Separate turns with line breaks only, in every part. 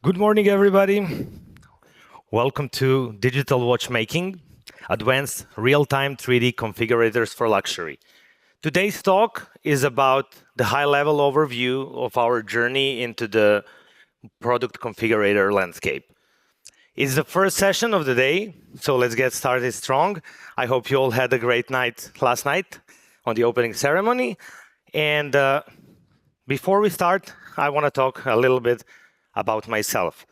Good morning, everybody. Welcome to Digital Watchmaking, Advanced Real-Time 3D Configurators for Luxury. Today's talk is about the high-level overview of our journey into the product configurator landscape. It's the first session of the day, so let's get started strong. I hope you all had a great night last night on the opening ceremony. And before we start, I want to talk a little bit about myself.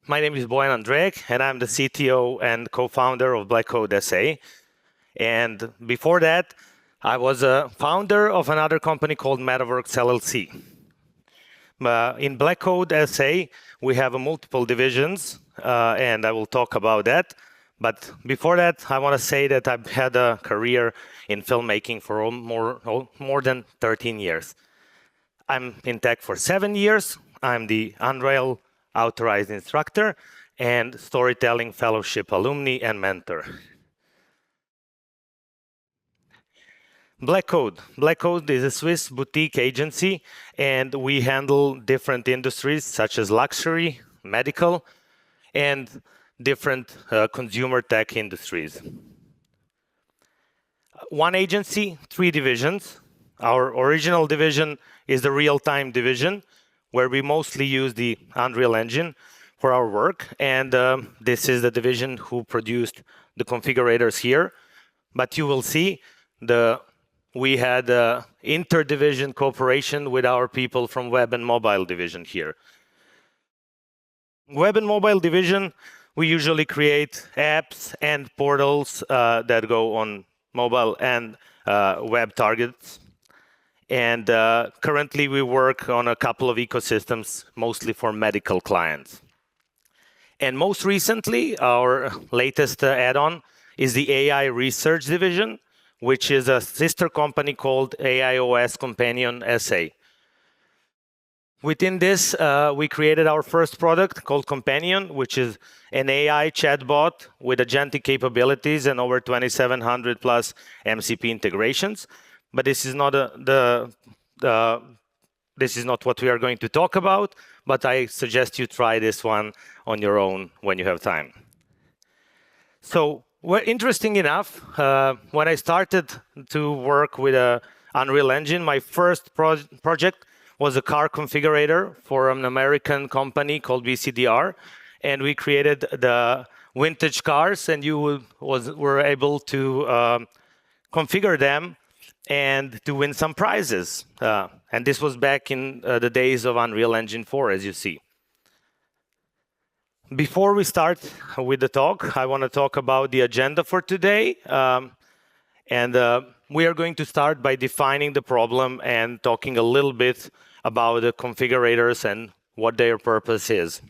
My name is Bojan Andrejek, and I'm the CTO and co-founder of blackcode SA. And before that, I was a founder of another company called Metaworks LLC. In blackcode SA, we have multiple divisions, and I will talk about that. But before that, I want to say that I've had a career in filmmaking for more than 13 years. I'm in tech for 7 years. I'm the Unreal authorized instructor and storytelling fellowship alumni and mentor. Blackcode. Blackcode is a Swiss boutique agency, and we handle different industries such as luxury, medical, and different consumer tech industries. One agency, 3 divisions. Our original division is the real-time division, where we mostly use the Unreal Engine for our work. And this is the division who produced the configurators here. But you will see we had interdivision cooperation with our people from Web and Mobile division here. Web and Mobile division, we usually create apps and portals that go on mobile and web targets. And currently, we work on a couple of ecosystems, mostly for medical clients. And most recently, our latest add-on is the AI Research Division, which is a sister company called AIOS Companion SA. Within this, we created our first product called Companion, which is an AI chatbot with agentic capabilities and over 2,700 plus MCP integrations. But this is not this is not what we are going to talk about, but I suggest you try this one on your own when you have time. So, interesting enough, when I started to work with Unreal Engine, my first project was a car configurator for an American company called BCDR, and we created the vintage cars, and you were able to configure them and to win some prizes. And this was back in the days of Unreal Engine 4, as you see. Before we start with the talk, I want to talk about the agenda for today. We are going to start by defining the problem and talking a little bit about the configurators and what their purpose is.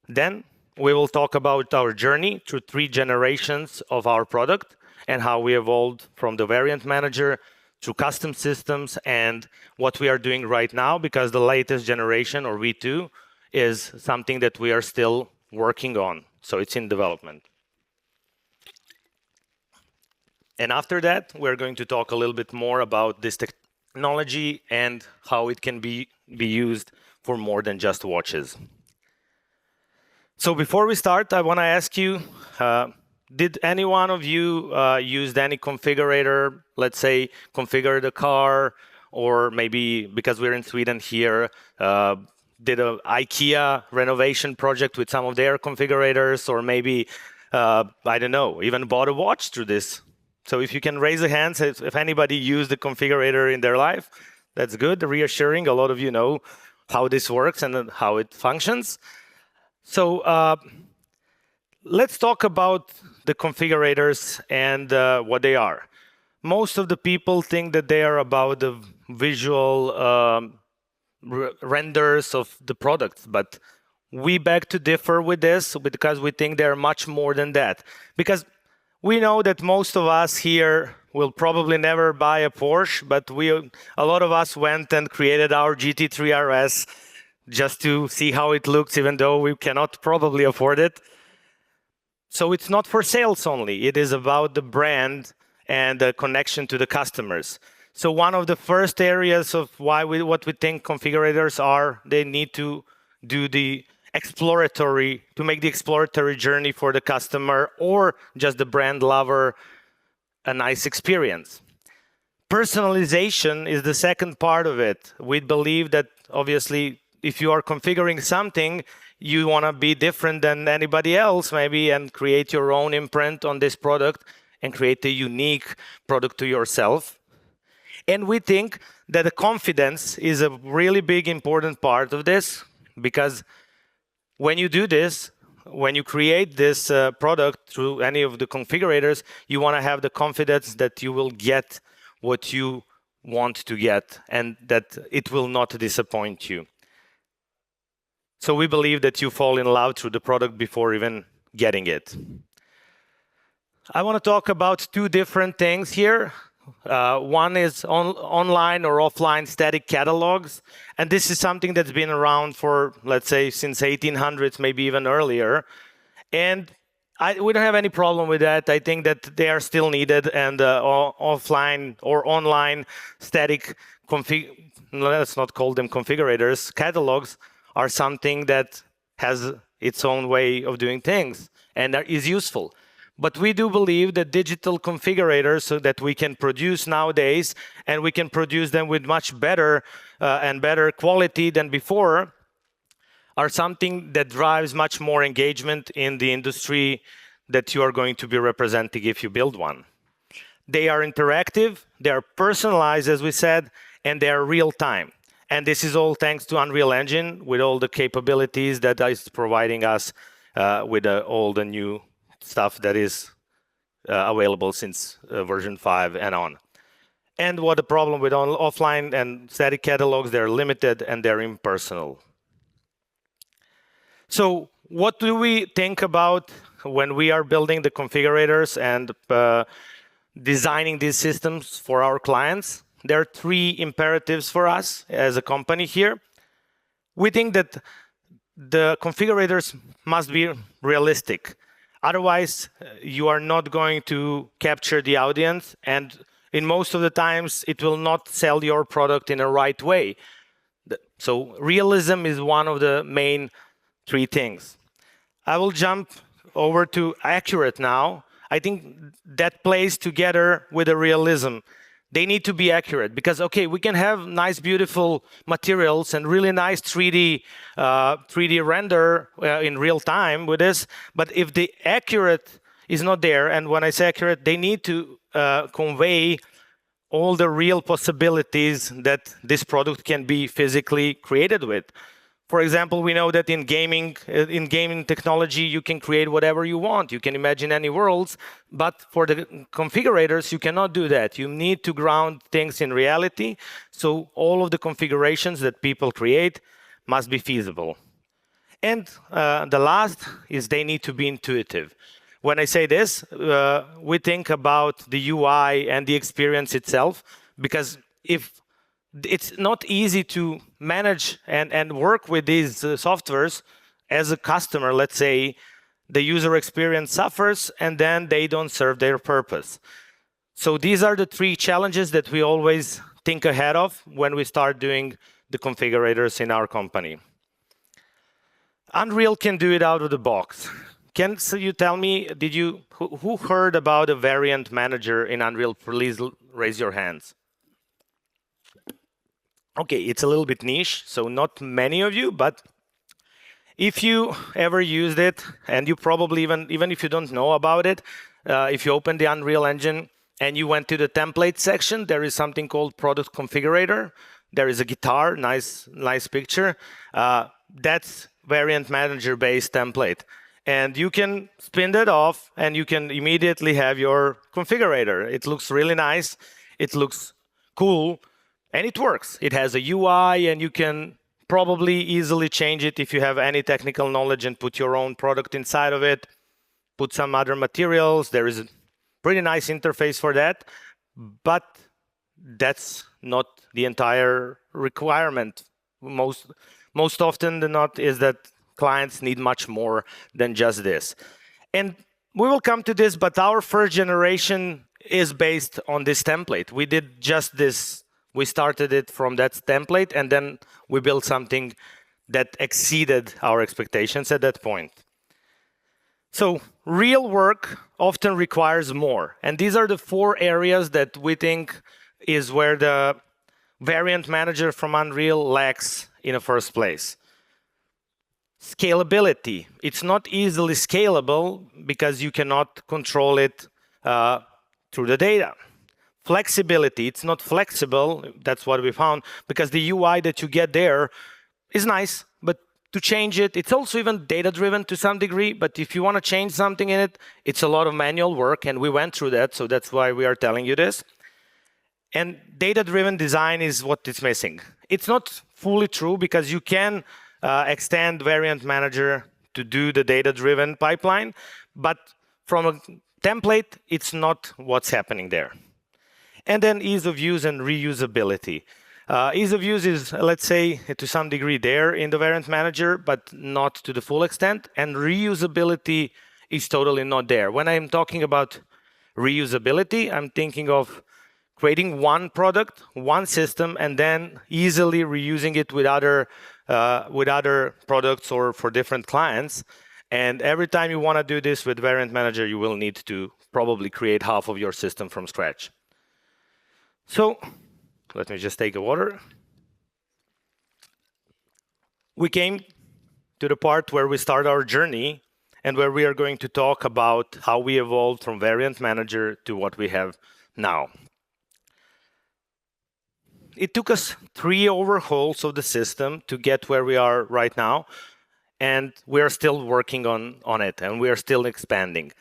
Then we will talk about our journey through 3 generations of our product and how we evolved from the variant manager to custom systems and what we are doing right now, because the latest generation, or V2, is something that we are still working on. So it's in development. And after that, we're going to talk a little bit more about this technology and how it can be used for more than just watches. So before we start, I want to ask you, did any one of you use any configurator, let's say configure the car, or maybe because we're in Sweden here, did an IKEA renovation project with some of their configurators, or maybe, I don't know, even bought a watch through this? So if you can raise the hands, if anybody used the configurator in their life, that's good, reassuring. A lot of you know how this works and how it functions. So let's talk about the configurators and what they are. Most of the people think that they are about the visual renders of the products, but we beg to differ with this because we think they're much more than that. Because we know that most of us here will probably never buy a Porsche, but a lot of us went and created our GT3 RS just to see how it looks, even though we cannot probably afford it. So it's not for sales only. It is about the brand and the connection to the customers. So one of the first areas of what we think configurators are, they need to do the to make the exploratory journey for the customer or just the brand lover a nice experience. Personalization is the second part of it. We believe that obviously if you are configuring something, you want to be different than anybody else maybe and create your own imprint on this product and create a unique product to yourself. And we think that the confidence is a really big important part of this, because when you do this, when you create this product through any of the configurators, you want to have the confidence that you will get what you want to get and that it will not disappoint you. So we believe that you fall in love through the product before even getting it. I want to talk about two different things here. One is online or offline static catalogs. And this is something that's been around for, let's say, since 1800s, maybe even earlier. And we don't have any problem with that. I think that they are still needed. And offline or online static let's not call them configurators, catalogs are something that has its own way of doing things and is useful. But we do believe that digital configurators so that we can produce nowadays, and we can produce them with much better and better quality than before, are something that drives much more engagement in the industry that you are going to be representing if you build one. They are interactive, they are personalized, as we said, and they are real-time. And this is all thanks to Unreal Engine with all the capabilities that is providing us with all the new stuff that is available since version 5 and on. And what the problem with offline and static catalogs, they're limited and they're impersonal. So what do we think about when we are building the configurators and designing these systems for our clients? There are three imperatives for us as a company here. We think that the configurators must be realistic. Otherwise, you are not going to capture the audience, and in most of the times, it will not sell your product in a right way. So realism is one of the main three things. I will jump over to accurate now. I think that plays together with the realism. They need to be accurate because, okay, we can have nice, beautiful materials and really nice 3D render in real time with this. But if the accurate is not there, and when I say accurate, they need to convey all the real possibilities that this product can be physically created with. For example, we know that in gaming technology, you can create whatever you want. You can imagine any worlds, but for the configurators, you cannot do that. You need to ground things in reality. So all of the configurations that people create must be feasible. And the last is they need to be intuitive. When I say this, we think about the UI and the experience itself, because if it's not easy to manage and work with these softwares as a customer. Let's say the user experience suffers and then they don't serve their purpose. So these are the three challenges that we always think ahead of when we start doing the configurators in our company. Unreal can do it out of the box. So you tell me, who heard about a variant manager in Unreal? Please raise your hands. Okay, it's a little bit niche, so not many of you, but if you ever used it, and you probably even if you don't know about it, if you open the Unreal Engine and you went to the template section, there is something called Product Configurator. There is a guitar, nice picture. That's variant manager-based template. And you can spin that off, and you can immediately have your configurator. It looks really nice. It looks cool. And it works. It has a UI, and you can probably easily change it if you have any technical knowledge and put your own product inside of it, put some other materials. There is a pretty nice interface for that, but that's not the entire requirement. Most often than not is that clients need much more than just this. And we will come to this, but our first generation is based on this template. We did just this. We started it from that template, and then we built something that exceeded our expectations at that point. So real work often requires more. And these are the 4 areas that we think is where the variant manager from Unreal lacks in the first place. Scalability. It's not easily scalable because you cannot control it through the data. Flexibility. It's not flexible. That's what we found, because the UI that you get there is nice, but to change it, it's also even data-driven to some degree, but if you want to change something in it, it's a lot of manual work, and we went through that, so that's why we are telling you this. And data-driven design is what is missing. It's not fully true, because you can extend Variant Manager to do the data-driven pipeline, but from a template, it's not what's happening there. And then ease of use and reusability. Ease of use is, let's say, to some degree there in the Variant Manager, but not to the full extent. And reusability is totally not there. When I'm talking about reusability, I'm thinking of creating one product, one system, and then easily reusing it with other products or for different clients. And every time you want to do this with Variant Manager, you will need to probably create half of your system from scratch. So let me just take a water. We came to the part where we start our journey and where we are going to talk about how we evolved from Variant Manager to what we have now. It took us 3 overhauls of the system to get where we are right now, and we are still working on it, and we are still expanding.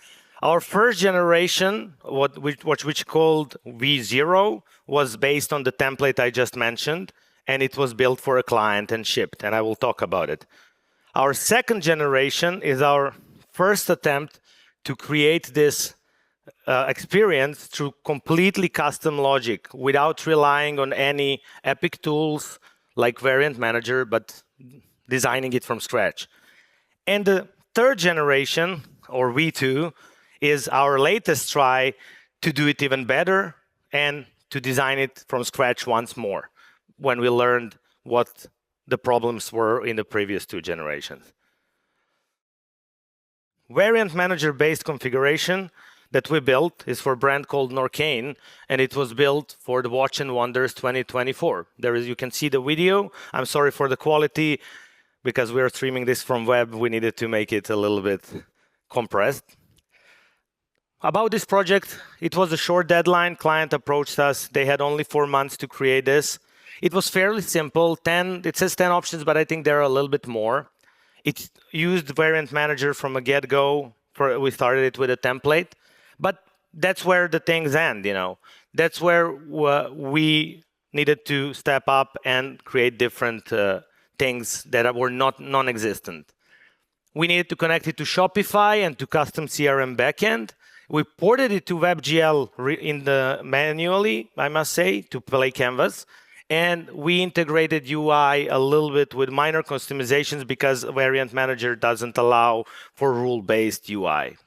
Our first generation, which called V0, was based on the template I just mentioned, and it was built for a client and shipped, and I will talk about it. Our second generation is our first attempt to create this experience through completely custom logic without relying on any epic tools like Variant Manager, but designing it from scratch. And the third generation, or V2, is our latest try to do it even better and to design it from scratch once more, when we learned what the problems were in the previous 2 generations. Variant Manager-based configuration that we built is for a brand called Norcane, and it was built for the Watch and Wonders 2024. You can see the video. I'm sorry for the quality, because we are streaming this from web. We needed to make it a little bit compressed. About this project, it was a short deadline. Client approached us. They had only 4 months to create this. It was fairly simple. It says 10 options, but I think there are a little bit more. It used Variant Manager from a get-go. We started it with a template. But that's where the things end, That's where we needed to step up and create different things that were non-existent. We needed to connect it to Shopify and to custom CRM backend. We ported it to WebGL manually, I must say, to Play Canvas. And we integrated UI a little bit with minor customizations because Variant Manager doesn't allow for rule-based UI.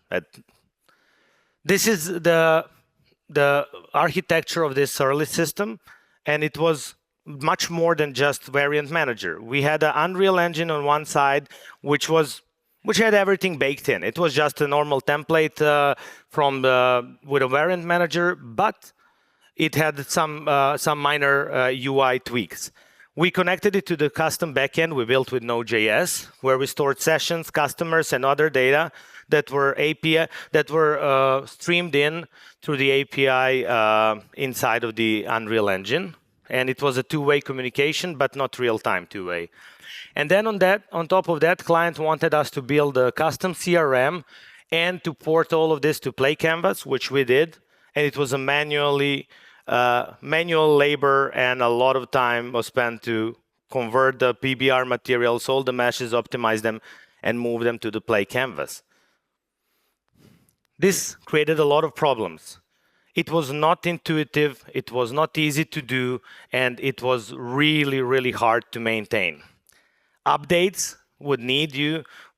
This is the architecture of this early system, and it was much more than just Variant Manager. We had an Unreal Engine on one side, which had everything baked in. It was just a normal template with a Variant Manager, but it had some minor UI tweaks. We connected it to the custom backend we built with Node.js, where we stored sessions, customers, and other data that were streamed in through the API inside of the Unreal Engine. And it was a 2-way communication, but not real-time 2-way. And then on top of that, client wanted us to build a custom CRM and to port all of this to Play Canvas, which we did. And it was a manual labor, and a lot of time was spent to convert the PBR materials, all the meshes, optimize them, and move them to the Play Canvas. This created a lot of problems. It was not intuitive, it was not easy to do, and it was really, really hard to maintain. Updates would need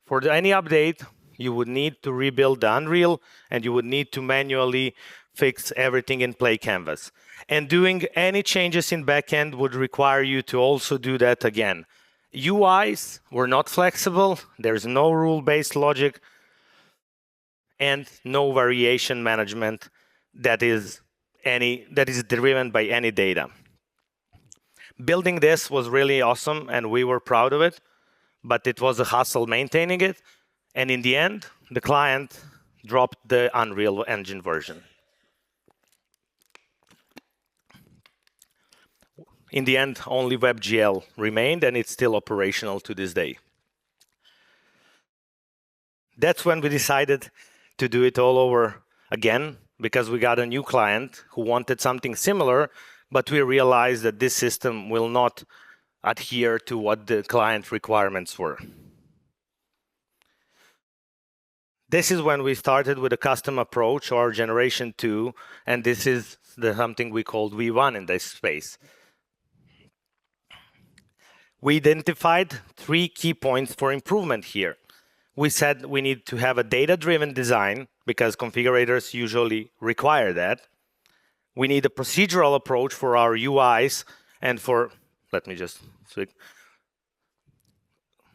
for any update, you would need to rebuild the Unreal, and you would need to manually fix everything in Play Canvas. And doing any changes in backend would require you to also do that again. UIs were not flexible. There's no rule-based logic and no variation management that is driven by any data. Building this was really awesome, and we were proud of it, but it was a hassle maintaining it. And in the end, the client dropped the Unreal Engine version. In the end, only WebGL remained, and it's still operational to this day. That's when we decided to do it all over again, because we got a new client who wanted something similar, but we realized that this system will not adhere to what the client requirements were. This is when we started with a custom approach, or generation 2, and this is something we called V1 in this space. We identified 3 key points for improvement here. We said we need to have a data-driven design, because configurators usually require that. We need a procedural approach for our UIs, and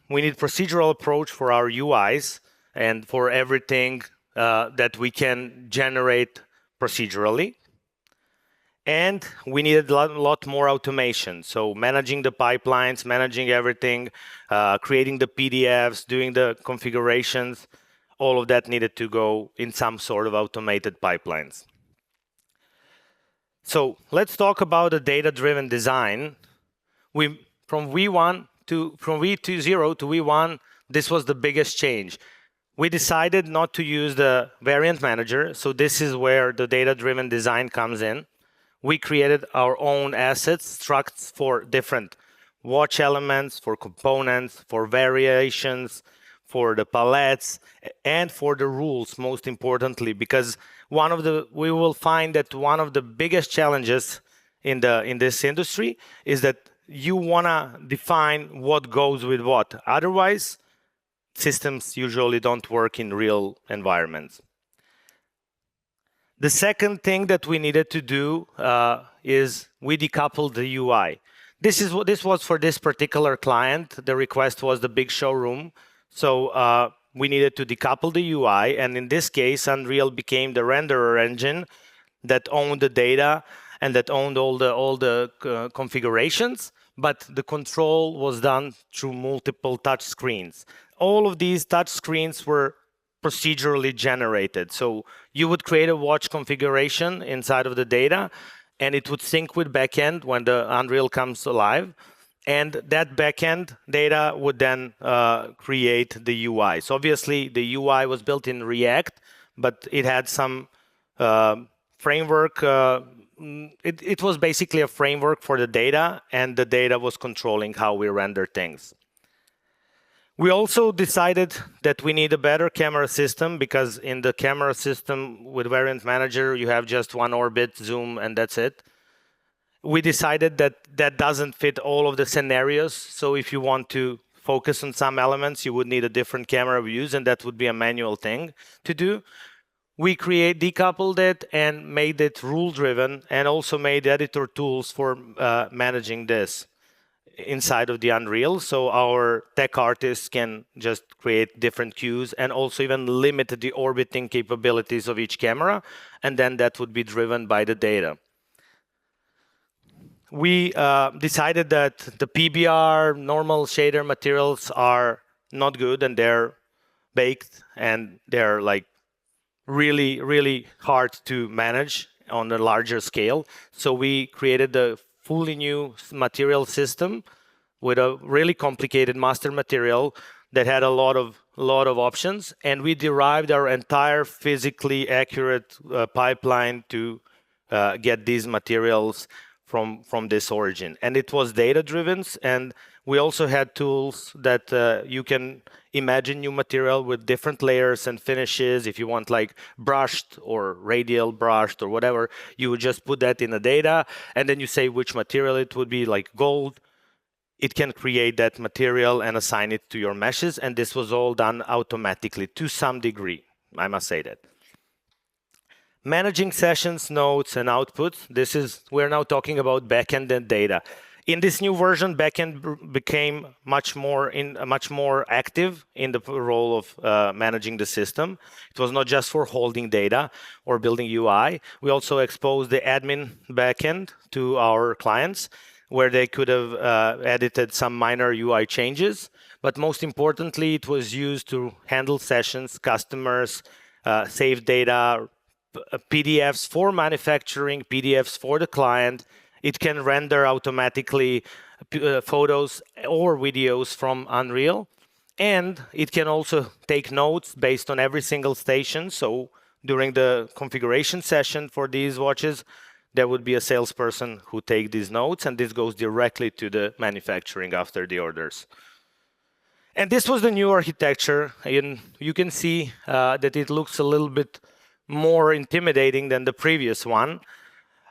we need procedural approach for our UIs and for everything that we can generate procedurally. And we needed a lot more automation. So managing the pipelines, managing everything, creating the PDFs, doing the configurations, all of that needed to go in some sort of automated pipelines. So let's talk about a data-driven design. From V20 to V1, this was the biggest change. We decided not to use the variant manager. So this is where the data-driven design comes in. We created our own assets, structs for different watch elements, for components, for variations, for the palettes, and for the rules, most importantly, because we will find that one of the biggest challenges in this industry is that you want to define what goes with what. Otherwise, systems usually don't work in real environments. The second thing that we needed to do is we decoupled the UI. This was for this particular client. The request was the big showroom. So we needed to decouple the UI. And in this case, Unreal became the renderer engine that owned the data and that owned all the configurations. But the control was done through multiple touch screens. All of these touch screens were procedurally generated. So you would create a watch configuration inside of the data, and it would sync with backend when the Unreal comes alive. And that backend data would then create the UI. So obviously, the UI was built in React, but it had some framework. It was basically a framework for the data, and the data was controlling how we render things. We also decided that we need a better camera system, because in the camera system with Variant Manager, you have just one orbit, zoom, and that's it. We decided that that doesn't fit all of the scenarios. So if you want to focus on some elements, you would need a different camera views, and that would be a manual thing to do. We decoupled it and made it rule-driven, and also made editor tools for managing this inside of the Unreal, so our tech artists can just create different cues and also even limit the orbiting capabilities of each camera, and then that would be driven by the data. We decided that the PBR normal shader materials are not good, and they're baked, and they're like really, really hard to manage on a larger scale. So we created a fully new material system with a really complicated master material that had a lot of options, and we derived our entire physically accurate pipeline to get these materials from this origin. And it was data-driven, and we also had tools that you can imagine new material with different layers and finishes. If you want like brushed or radial brushed or whatever, you would just put that in the data, and then you say which material it would be, like gold. It can create that material and assign it to your meshes, and this was all done automatically to some degree, I must say that. Managing sessions, nodes, and outputs. We're now talking about backend and data. In this new version, backend became much more active in the role of managing the system. It was not just for holding data or building UI. We also exposed the admin backend to our clients, where they could have edited some minor UI changes. But most importantly, it was used to handle sessions, customers, save data, PDFs for manufacturing, PDFs for the client. It can render automatically photos or videos from Unreal. And it can also take notes based on every single station. So during the configuration session for these watches, there would be a salesperson who take these notes, and this goes directly to the manufacturing after the orders. And this was the new architecture. And you can see that it looks a little bit more intimidating than the previous one.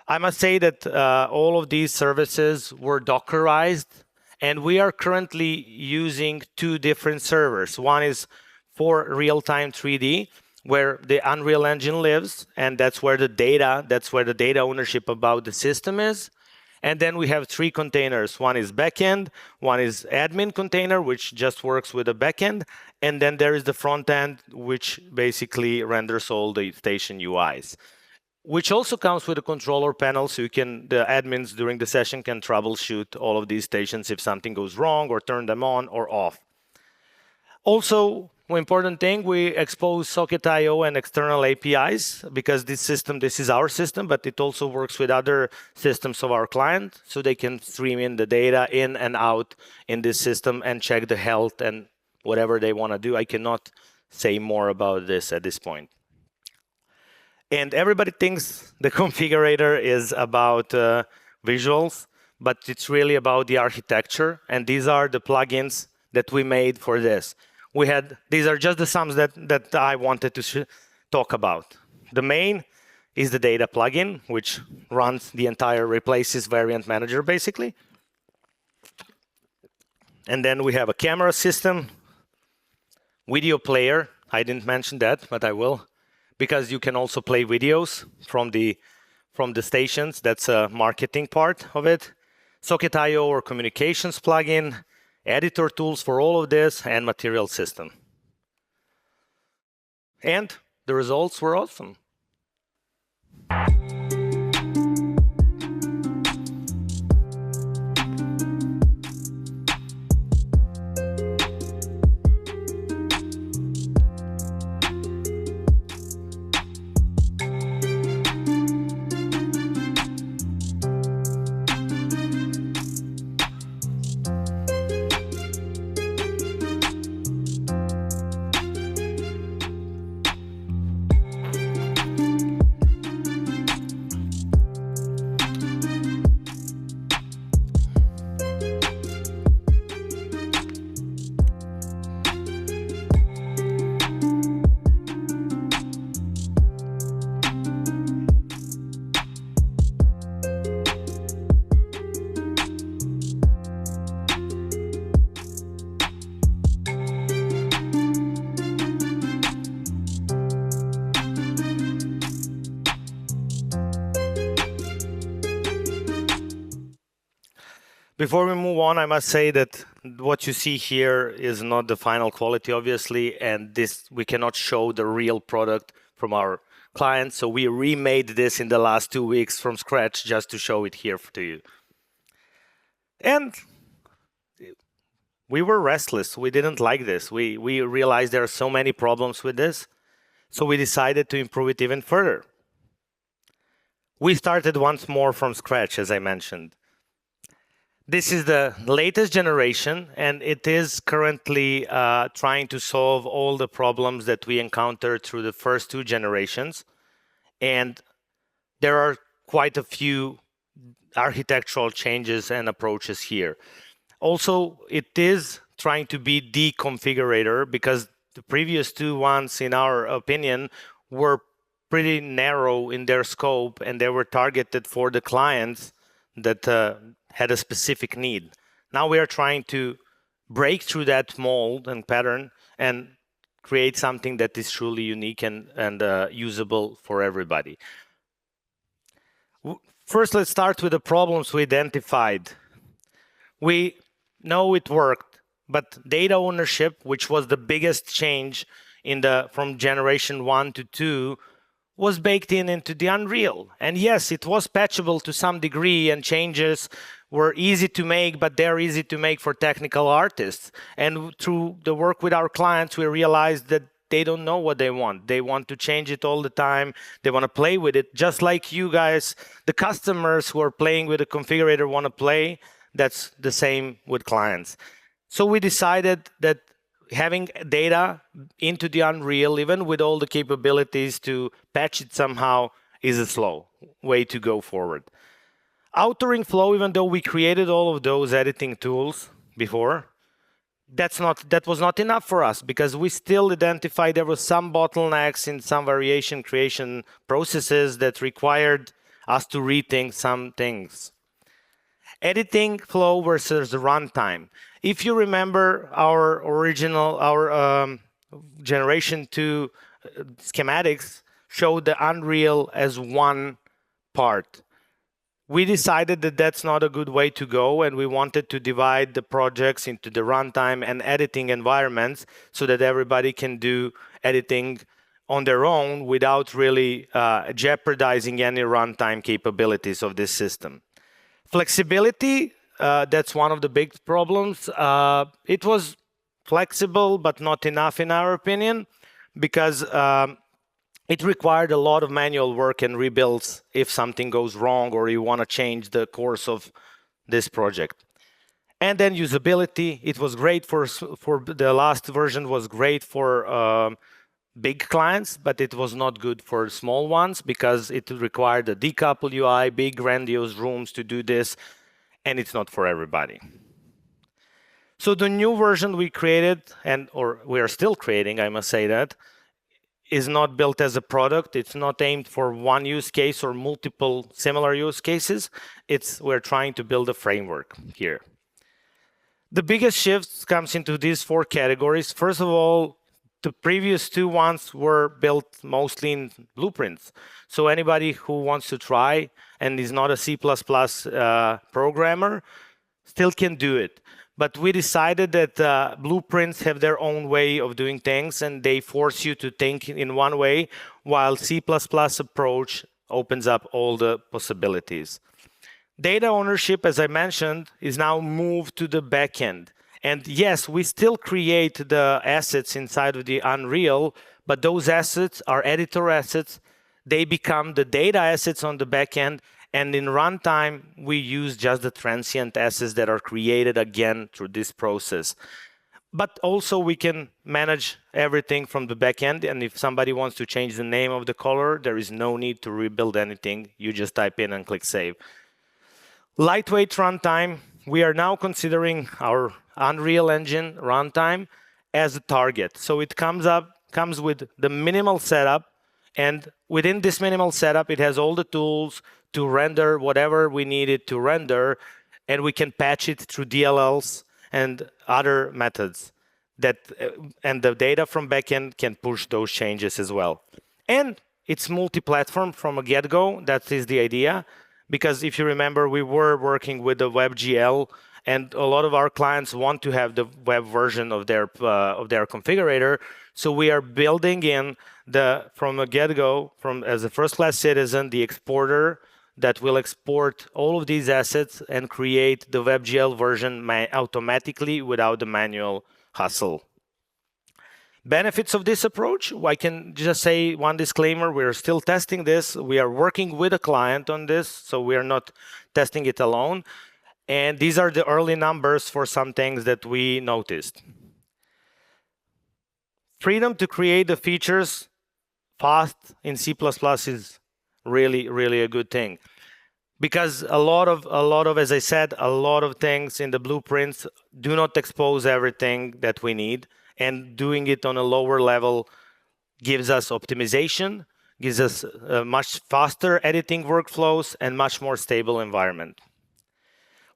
I must say that all of these services were Dockerized, and we are currently using two different servers. One is for real-time 3D, where the Unreal Engine lives, and that's where the data ownership about the system is. And then we have three containers. One is backend, one is admin container, which just works with the backend, and then there is the front end, which basically renders all the station UIs, which also comes with a controller panel, so the admins during the session can troubleshoot all of these stations if something goes wrong or turn them on or off. Also, one important thing, we expose Socket.io and external APIs, because this is our system, but it also works with other systems of our client, so they can stream in the data in and out in this system and check the health and whatever they want to do. I cannot say more about this at this point. And everybody thinks the configurator is about visuals, but it's really about the architecture. And these are the plugins that we made for this. These are just the sums that I wanted to talk about. The main is the data plugin, which runs the entire replaces variant manager, basically. And then we have a camera system, video player. I didn't mention that, but I will, because you can also play videos from the stations. That's a marketing part of it. Socket.io or communications plugin, editor tools for all of this, and material system. And the results were awesome. Before we move on, I must say that what you see here is not the final quality, obviously, and we cannot show the real product from our clients. So we remade this in the last 2 weeks from scratch just to show it here to you. And we were restless. We didn't like this. We realized there are so many problems with this. So we decided to improve it even further. We started once more from scratch, as I mentioned. This is the latest generation, and it is currently trying to solve all the problems that we encountered through the first 2 generations. And there are quite a few architectural changes and approaches here. Also, it is trying to be the configurator, because the previous 2 ones, in our opinion, were pretty narrow in their scope, and they were targeted for the clients that had a specific need. Now we are trying to break through that mold and pattern and create something that is truly unique and usable for everybody. First, let's start with the problems we identified. We know it worked, but data ownership, which was the biggest change from generation 1 to 2, was baked into the Unreal. And yes, it was patchable to some degree, and changes were easy to make, but they're easy to make for technical artists. And through the work with our clients, we realized that they don't know what they want. They want to change it all the time. They want to play with it, just like you guys, the customers who are playing with a configurator want to play. That's the same with clients. So we decided that having data into the Unreal, even with all the capabilities to patch it somehow, is a slow way to go forward. Authoring flow, even though we created all of those editing tools before, that was not enough for us, because we still identified there was some bottlenecks in some variation creation processes that required us to rethink some things. Editing flow versus runtime. If you remember our generation 2 schematics showed the Unreal as one part. We decided that that's not a good way to go, and we wanted to divide the projects into the runtime and editing environments so that everybody can do editing on their own without really jeopardizing any runtime capabilities of this system. Flexibility, that's one of the big problems. It was flexible, but not enough in our opinion, because it required a lot of manual work and rebuilds if something goes wrong or you want to change the course of this project. And then usability, it was great for the last version was great for big clients, but it was not good for small ones because it required a decouple UI, big grandiose rooms to do this, and it's not for everybody. So the new version we created, or we are still creating, I must say that, is not built as a product. It's not aimed for one use case or multiple similar use cases. We're trying to build a framework here. The biggest shifts comes into these 4 categories. First of all, the previous 2 ones were built mostly in blueprints. So anybody who wants to try and is not a C++ programmer still can do it. But we decided that blueprints have their own way of doing things, and they force you to think in one way, while C++ approach opens up all the possibilities. Data ownership, as I mentioned, is now moved to the backend. And yes, we still create the assets inside of the Unreal, but those assets are editor assets. They become the data assets on the backend. And in runtime, we use just the transient assets that are created again through this process. But also we can manage everything from the backend. And if somebody wants to change the name of the color, there is no need to rebuild anything. You just type in and click save. Lightweight runtime, we are now considering our Unreal Engine runtime as a target. So it comes with the minimal setup. And within this minimal setup, it has all the tools to render whatever we need it to render, and we can patch it through DLLs and other methods. And the data from backend can push those changes as well. And it's multi-platform from a get-go. That is the idea. Because if you remember, we were working with the WebGL, and a lot of our clients want to have the web version of their configurator. So we are building in from a get-go, as a first-class citizen, the exporter that will export all of these assets and create the WebGL version automatically without the manual hustle. Benefits of this approach, I can just say one disclaimer, we're still testing this. We are working with a client on this, so we are not testing it alone. And these are the early numbers for some things that we noticed. Freedom to create the features fast in C++ is really, really a good thing. Because a lot of, as I said, a lot of things in the blueprints do not expose everything that we need. And doing it on a lower level gives us optimization, gives us much faster editing workflows, and much more stable environment.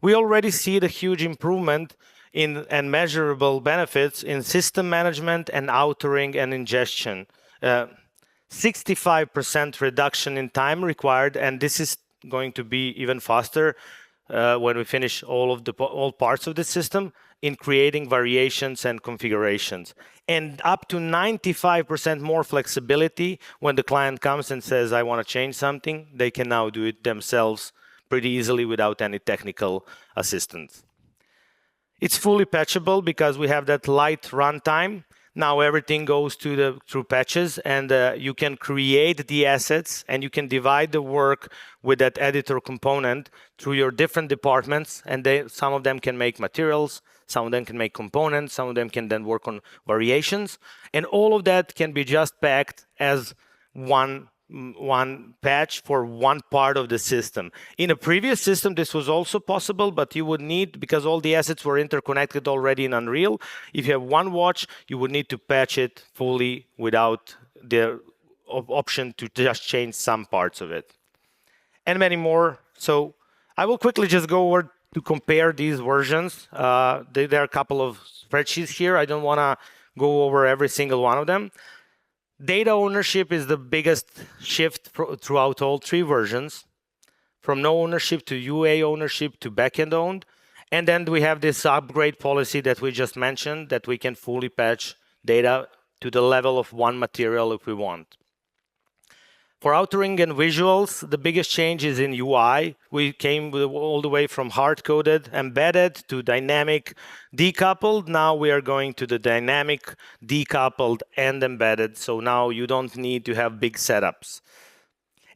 We already see the huge improvement and measurable benefits in system management and authoring and ingestion. 65% reduction in time required, and this is going to be even faster. when we finish all parts of the system, in creating variations and configurations. And up to 95% more flexibility when the client comes and says, I want to change something, they can now do it themselves pretty easily without any technical assistance. It's fully patchable because we have that light runtime. Now everything goes through patches, and you can create the assets, and you can divide the work with that editor component through your different departments. And some of them can make materials, some of them can make components, some of them can then work on variations, and all of that can be just packed as one patch for one part of the system. In a previous system, this was also possible, but you would need, because all the assets were interconnected already in Unreal, if you have one watch, you would need to patch it fully without the option to just change some parts of it. And many more. So I will quickly just go over to compare these versions. There are a couple of spreadsheets here. I don't want to go over every single one of them. Data ownership is the biggest shift throughout all three versions, from no ownership to UA ownership to backend owned. And then we have this upgrade policy that we just mentioned, that we can fully patch data to the level of one material if we want. For authoring and visuals, the biggest change is in UI. We came all the way from hard-coded, embedded, to dynamic, decoupled. Now we are going to the dynamic, decoupled, and embedded. So now you don't need to have big setups.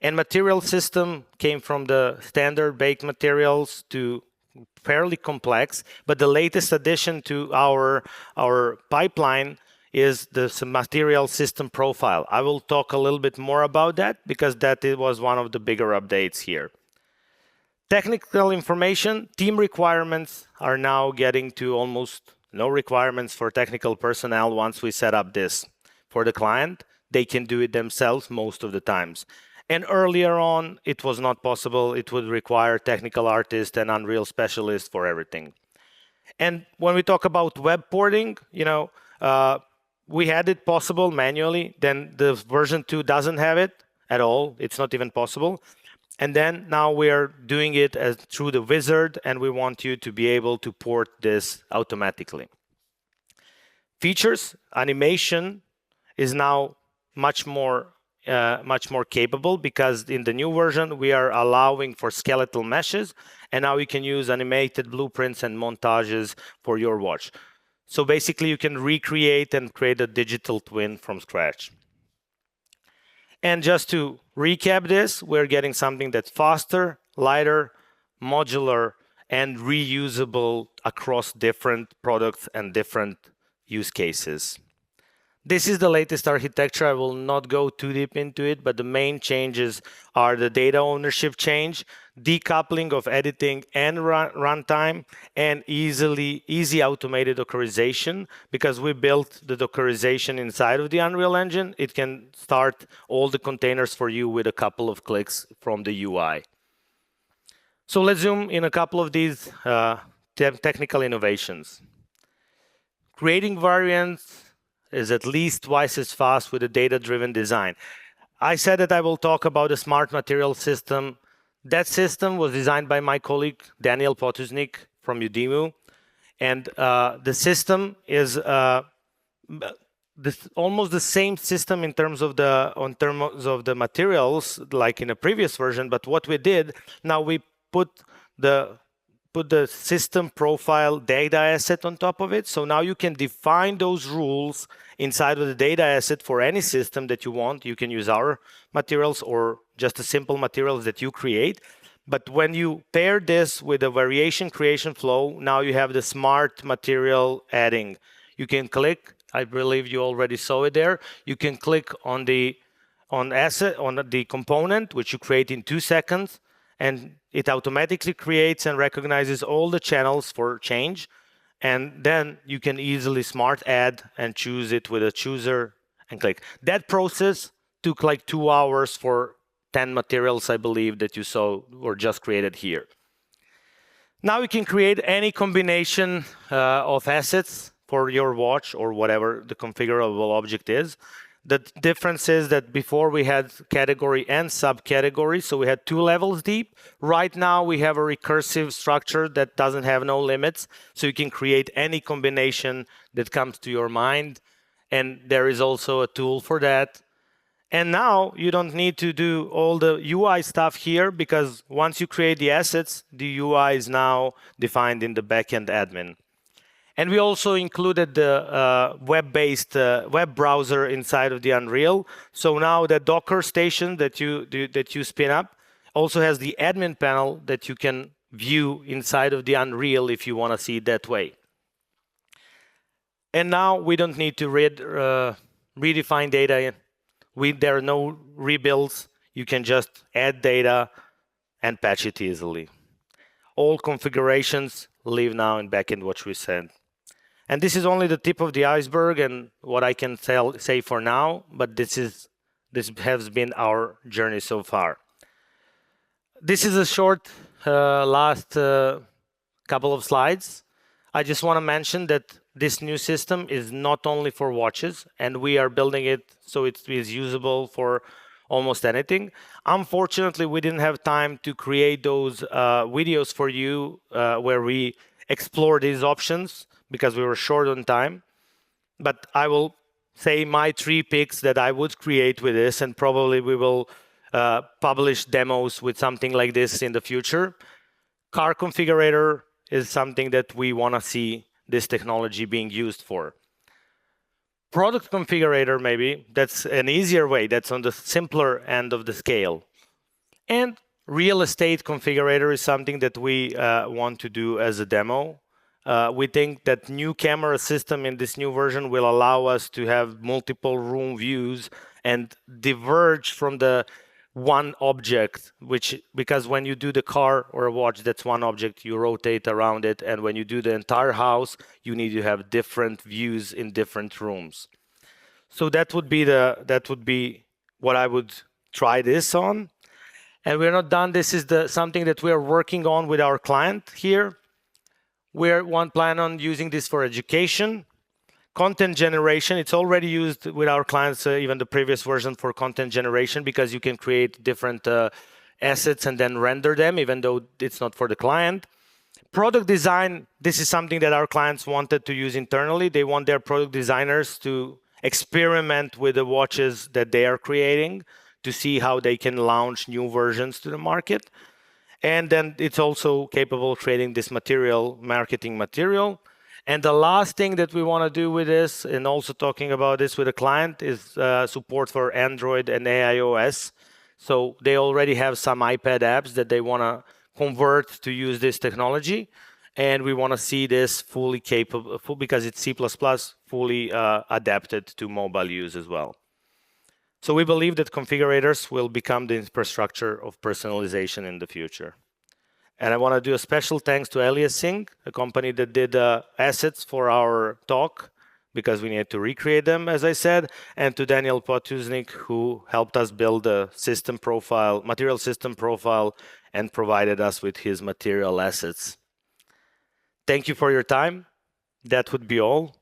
And material system came from the standard baked materials to fairly complex. But the latest addition to our pipeline is the material system profile. I will talk a little bit more about that because that was one of the bigger updates here. Technical information, team requirements are now getting to almost no requirements for technical personnel once we set up this. For the client, they can do it themselves most of the times. And earlier on, it was not possible. It would require technical artists and Unreal specialists for everything. And when we talk about web porting, we had it possible manually, then the version 2 doesn't have it at all. It's not even possible. And then now we are doing it through the wizard, and we want you to be able to port this automatically. Features, animation is now much more capable, because in the new version, we are allowing for skeletal meshes, and now you can use animated blueprints and montages for your watch. So basically, you can recreate and create a digital twin from scratch. And just to recap this, we're getting something that's faster, lighter, modular, and reusable across different products and different use cases. This is the latest architecture. I will not go too deep into it, but the main changes are the data ownership change, decoupling of editing and runtime, and easy automated Dockerization. Because we built the Dockerization inside of the Unreal Engine, it can start all the containers for you with a couple of clicks from the UI. So let's zoom in a couple of these technical innovations. Creating variants is at least twice as fast with a data-driven design. I said that I will talk about a smart material system. That system was designed by my colleague, Daniel Potuznik from Udemy. And the system is almost the same system in terms of the materials, like in a previous version. But what we did, now we put the system profile data asset on top of it. So now you can define those rules inside of the data asset for any system that you want. You can use our materials or just the simple materials that you create. But when you pair this with a variation creation flow, now you have the smart material adding. You can click, I believe you already saw it there. You can click on the component, which you create in 2 seconds, and it automatically creates and recognizes all the channels for change. And then you can easily smart add and choose it with a chooser and click. That process took like 2 hours for 10 materials, I believe, that you saw were just created here. Now you can create any combination of assets for your watch or whatever the configurable object is. The difference is that before we had category and subcategory, so we had 2 levels deep. Right now we have a recursive structure that doesn't have no limits, so you can create any combination that comes to your mind, and there is also a tool for that. And now you don't need to do all the UI stuff here, because once you create the assets, the UI is now defined in the backend admin. And we also included the web-based web browser inside of the Unreal. So now the Docker station that you spin up also has the admin panel that you can view inside of the Unreal if you want to see it that way. And now we don't need to redefine data. There are no rebuilds. You can just add data and patch it easily. All configurations live now in backend, what we said. And this is only the tip of the iceberg and what I can say for now, but this has been our journey so far. This is a short last couple of slides. I just want to mention that this new system is not only for watches, and we are building it so it is usable for almost anything. Unfortunately, we didn't have time to create those videos for you where we explore these options, because we were short on time. But I will say my 3 picks that I would create with this, and probably we will publish demos with something like this in the future. Car configurator is something that we want to see this technology being used for. Product configurator, maybe, that's an easier way, that's on the simpler end of the scale. And real estate configurator is something that we want to do as a demo. We think that new camera system in this new version will allow us to have multiple room views and diverge from the one object, because when you do the car or a watch, that's one object, you rotate around it, and when you do the entire house, you need to have different views in different rooms. So that would be what I would try this on. And we're not done. This is something that we are working on with our client here. We plan on using this for education, content generation. It's already used with our clients, even the previous version for content generation, because you can create different assets and then render them, even though it's not for the client. Product design, this is something that our clients wanted to use internally. They want their product designers to experiment with the watches that they are creating to see how they can launch new versions to the market. And then it's also capable of creating this marketing material. And the last thing that we want to do with this, and also talking about this with a client, is support for Android and iOS. So they already have some iPad apps that they want to convert to use this technology. And we want to see this fully capable, because it's C++, fully adapted to mobile use as well. So we believe that configurators will become the infrastructure of personalization in the future. And I want to do a special thanks to Aliasing, a company that did assets for our talk, because we needed to recreate them, as I said, and to Daniel Potuznik, who helped us build a material system profile, and provided us with his material assets. Thank you for your time. That would be all.